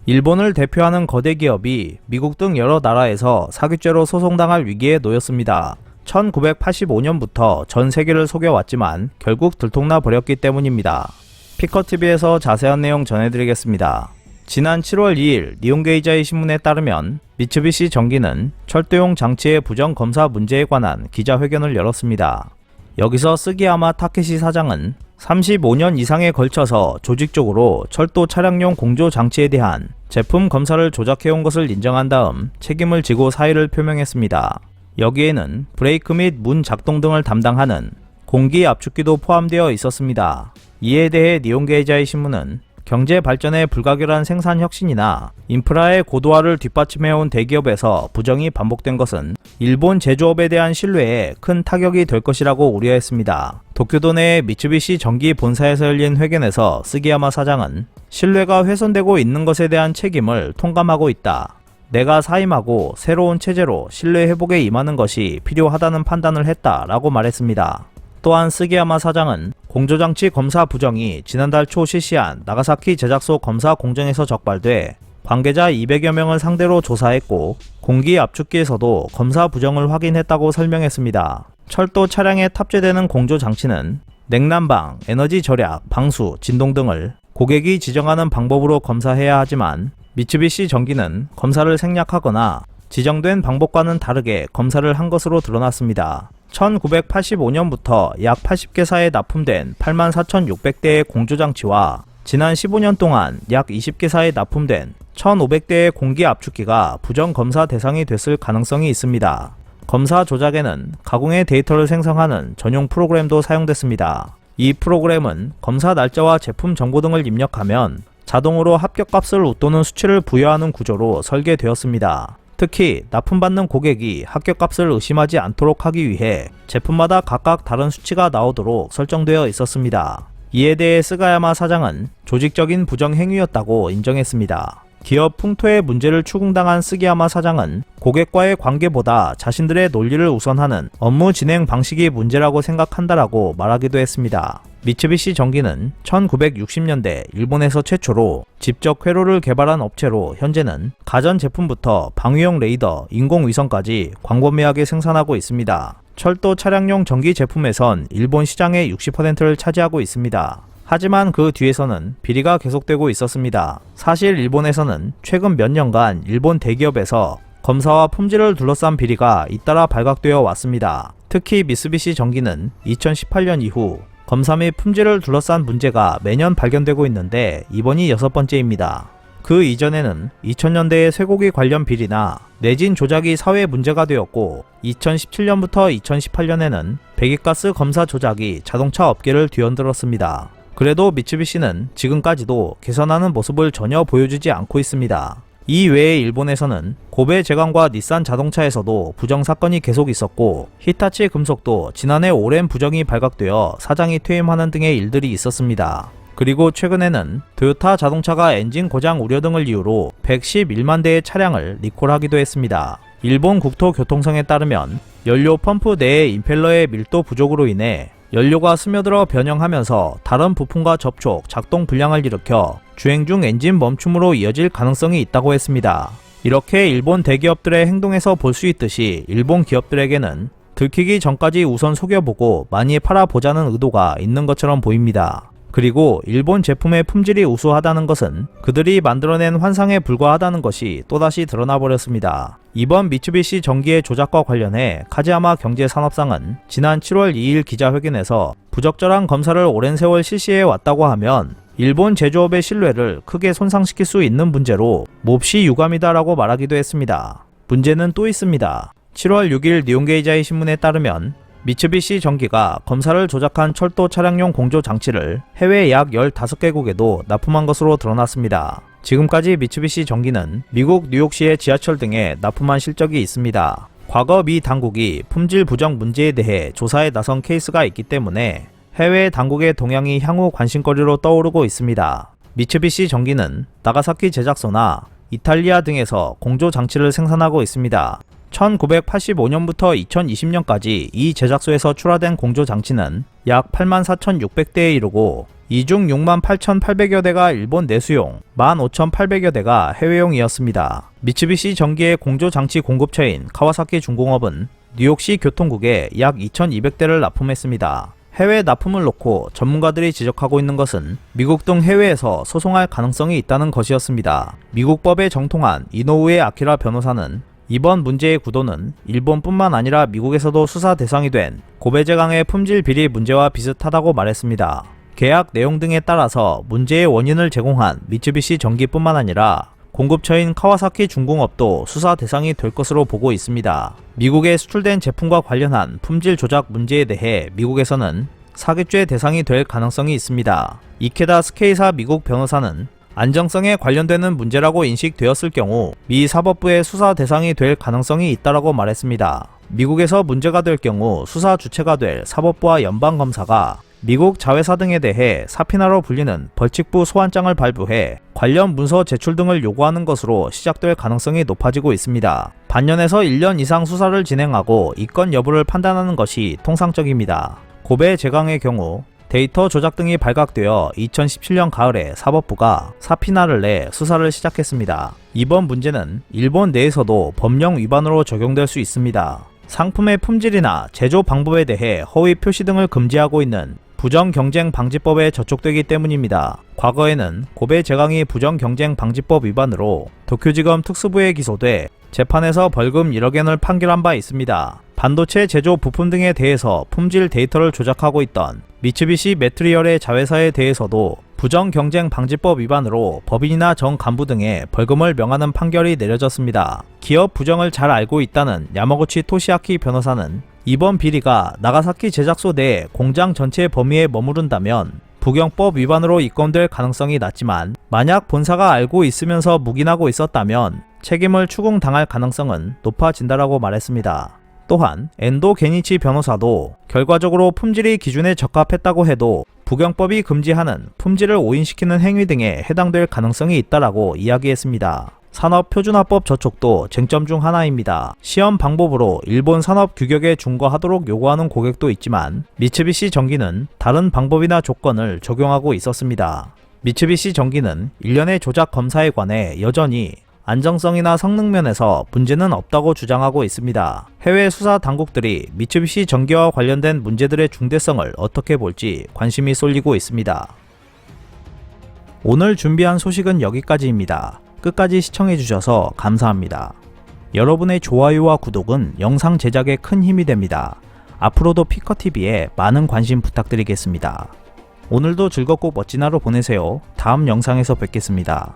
일본을 대표하는 거대 기업이 미국 등 여러 나라에서 사기죄로 소송당할 위기에 놓였습니다. 1985년부터 전 세계를 속여왔지만 결국 들통나 버렸기 때문입니다. 피커TV에서 자세한 내용 전해드리겠습니다. 지난 7월 2일 니혼게이자이 신문에 따르면 미츠비시 전기는 철도용 장치의 부정 검사 문제에 관한 기자회견을 열었습니다. 여기서 스기야마 타케시 사장은 35년 이상에 걸쳐서 조직적으로 철도 차량용 공조 장치에 대한 제품 검사를 조작해온 것을 인정한 다음 책임을 지고 사의를 표명했습니다. 여기에는 브레이크 및 문 작동 등을 담당하는 공기 압축기도 포함되어 있었습니다. 이에 대해 니혼게이자이 신문은 경제 발전의 불가결한 생산 혁신이나 인프라의 고도화를 뒷받침해온 대기업에서 부정이 반복된 것은 일본 제조업에 대한 신뢰에 큰 타격이 될 것이라고 우려했습니다. 도쿄도 내의 미츠비시 전기 본사에서 열린 회견에서 스기야마 사장은 신뢰가 훼손되고 있는 것에 대한 책임을 통감하고 있다. 내가 사임하고 새로운 체제로 신뢰 회복에 임하는 것이 필요하다는 판단을 했다라고 말했습니다. 또한 스기야마 사장은 공조장치 검사 부정이 지난달 초 실시한 나가사키 제작소 검사 공정에서 적발돼 관계자 200여 명을 상대로 조사했고 공기 압축기에서도 검사 부정을 확인했다고 설명했습니다. 철도 차량에 탑재되는 공조장치는 냉난방, 에너지 절약, 방수, 진동 등을 고객이 지정하는 방법으로 검사해야 하지만 미츠비시 전기는 검사를 생략하거나 지정된 방법과는 다르게 검사를 한 것으로 드러났습니다. 1985년부터 약 80개사에 납품된 84,600대의 공조장치와 지난 15년 동안 약 20개사에 납품된 1,500대의 공기 압축기가 부정 검사 대상이 됐을 가능성이 있습니다. 검사 조작에는 가공의 데이터를 생성하는 전용 프로그램도 사용됐습니다. 이 프로그램은 검사 날짜와 제품 정보 등을 입력하면 자동으로 합격값을 웃도는 수치를 부여하는 구조로 설계되었습니다. 특히 납품받는 고객이 합격값을 의심하지 않도록 하기 위해 제품마다 각각 다른 수치가 나오도록 설정되어 있었습니다. 이에 대해 스가야마 사장은 조직적인 부정 행위였다고 인정했습니다. 기업 풍토의 문제를 추궁당한 스기야마 사장은 고객과의 관계보다 자신들의 논리를 우선하는 업무 진행 방식이 문제라고 생각한다라고 말하기도 했습니다. 미츠비시 전기는 1960년대 일본에서 최초로 직접 회로를 개발한 업체로 현재는 가전제품부터 방위용 레이더, 인공위성까지 광범위하게 생산하고 있습니다. 철도 차량용 전기 제품에선 일본 시장의 60%를 차지하고 있습니다. 하지만 그 뒤에서는 비리가 계속되고 있었습니다. 사실 일본에서는 최근 몇 년간 일본 대기업에서 검사와 품질을 둘러싼 비리가 잇따라 발각되어 왔습니다. 특히 미쓰비시 전기는 2018년 이후 검사 및 품질을 둘러싼 문제가 매년 발견되고 있는데 이번이 6번째입니다. 그 이전에는 2000년대의 쇠고기 관련 비리나 내진 조작이 사회 문제가 되었고 2017년부터 2018년에는 배기가스 검사 조작이 자동차 업계를 뒤흔들었습니다. 그래도 미츠비시는 지금까지도 개선하는 모습을 전혀 보여주지 않고 있습니다. 이 외에 일본에서는 고베 제관과 닛산 자동차에서도 부정 사건이 계속 있었고 히타치 금속도 지난해 오랜 부정이 발각되어 사장이 퇴임하는 등의 일들이 있었습니다. 그리고 최근에는 토요타 자동차가 엔진 고장 우려 등을 이유로 111만 대의 차량을 리콜하기도 했습니다. 일본 국토교통청에 따르면 연료 펌프 내의 임펠러의 밀도 부족으로 인해 연료가 스며들어 변형하면서 다른 부품과 접촉, 작동 불량을 일으켜 주행 중 엔진 멈춤으로 이어질 가능성이 있다고 했습니다. 이렇게 일본 대기업들의 행동에서 볼 수 있듯이 일본 기업들에게는 들키기 전까지 우선 속여보고 많이 팔아보자는 의도가 있는 것처럼 보입니다. 그리고 일본 제품의 품질이 우수하다는 것은 그들이 만들어낸 환상에 불과하다는 것이 또다시 드러나 버렸습니다. 이번 미츠비시 전기의 조작과 관련해 카지야마 경제산업상은 지난 7월 2일 기자회견에서 부적절한 검사를 오랜 세월 실시해 왔다고 하면 일본 제조업의 신뢰를 크게 손상시킬 수 있는 문제로 몹시 유감이다라고 말하기도 했습니다. 문제는 또 있습니다. 7월 6일 니혼게이자이 신문에 따르면 미츠비시 전기가 검사를 조작한 철도 차량용 공조 장치를 해외 약 15개국에도 납품한 것으로 드러났습니다. 지금까지 미츠비시 전기는 미국 뉴욕시의 지하철 등에 납품한 실적이 있습니다. 과거 미 당국이 품질 부정 문제에 대해 조사에 나선 케이스가 있기 때문에 해외 당국의 동향이 향후 관심거리로 떠오르고 있습니다. 미츠비시 전기는 나가사키 제작소나 이탈리아 등에서 공조 장치를 생산하고 있습니다. 1985년부터 2020년까지 이 제작소에서 출하된 공조 장치는 약 84,600대에 이르고 이 중 68,800여 대가 일본 내수용, 15,800여 대가 해외용이었습니다. 미쓰비시 전기의 공조장치 공급처인 카와사키 중공업은 뉴욕시 교통국에 약 2,200대를 납품했습니다. 해외 납품을 놓고 전문가들이 지적하고 있는 것은 미국 등 해외에서 소송할 가능성이 있다는 것이었습니다. 미국 법에 정통한 이노우에 아키라 변호사는 이번 문제의 구도는 일본뿐만 아니라 미국에서도 수사 대상이 된 고베제강의 품질 비리 문제와 비슷하다고 말했습니다. 계약 내용 등에 따라서 문제의 원인을 제공한 미쓰비시 전기뿐만 아니라 공급처인 카와사키 중공업도 수사 대상이 될 것으로 보고 있습니다. 미국에 수출된 제품과 관련한 품질 조작 문제에 대해 미국에서는 사기죄 대상이 될 가능성이 있습니다. 이케다 스케이사 미국 변호사는 안정성에 관련되는 문제라고 인식되었을 경우 미 사법부의 수사 대상이 될 가능성이 있다라고 말했습니다. 미국에서 문제가 될 경우 수사 주체가 될 사법부와 연방검사가 미국 자회사 등에 대해 사피나로 불리는 벌칙부 소환장을 발부해 관련 문서 제출 등을 요구하는 것으로 시작될 가능성이 높아지고 있습니다. 반년에서 1년 이상 수사를 진행하고 이 건 여부를 판단하는 것이 통상적입니다. 고베 제강의 경우 데이터 조작 등이 발각되어 2017년 가을에 사법부가 사피나를 내 수사를 시작했습니다. 이번 문제는 일본 내에서도 법령 위반으로 적용될 수 있습니다. 상품의 품질이나 제조 방법에 대해 허위 표시 등을 금지하고 있는 부정경쟁방지법에 저촉되기 때문입니다. 과거에는 고베 제강이 부정경쟁방지법 위반으로 도쿄지검 특수부에 기소돼 재판에서 벌금 1억엔을 판결한 바 있습니다. 반도체 제조 부품 등에 대해서 품질 데이터를 조작하고 있던 미쓰비시 매트리얼의 자회사에 대해서도 부정경쟁방지법 위반으로 법인이나 정 간부 등에 벌금을 명하는 판결이 내려졌습니다. 기업 부정을 잘 알고 있다는 야마구치 토시아키 변호사는 이번 비리가 나가사키 제작소 내 공장 전체 범위에 머무른다면 부경법 위반으로 입건될 가능성이 낮지만 만약 본사가 알고 있으면서 묵인하고 있었다면 책임을 추궁당할 가능성은 높아진다라고 말했습니다. 또한 엔도 게니치 변호사도 결과적으로 품질이 기준에 적합했다고 해도 부경법이 금지하는 품질을 오인시키는 행위 등에 해당될 가능성이 있다라고 이야기했습니다. 산업표준화법 저촉도 쟁점 중 하나입니다. 시험 방법으로 일본 산업 규격에 준거하도록 요구하는 고객도 있지만 미쓰비시 전기는 다른 방법이나 조건을 적용하고 있었습니다. 미쓰비시 전기는 일련의 조작 검사에 관해 여전히 안정성이나 성능 면에서 문제는 없다고 주장하고 있습니다. 해외 수사 당국들이 미쓰비시 전기와 관련된 문제들의 중대성을 어떻게 볼지 관심이 쏠리고 있습니다. 오늘 준비한 소식은 여기까지입니다. 끝까지 시청해주셔서 감사합니다. 여러분의 좋아요와 구독은 영상 제작에 큰 힘이 됩니다. 앞으로도 피커TV에 많은 관심 부탁드리겠습니다. 오늘도 즐겁고 멋진 하루 보내세요. 다음 영상에서 뵙겠습니다.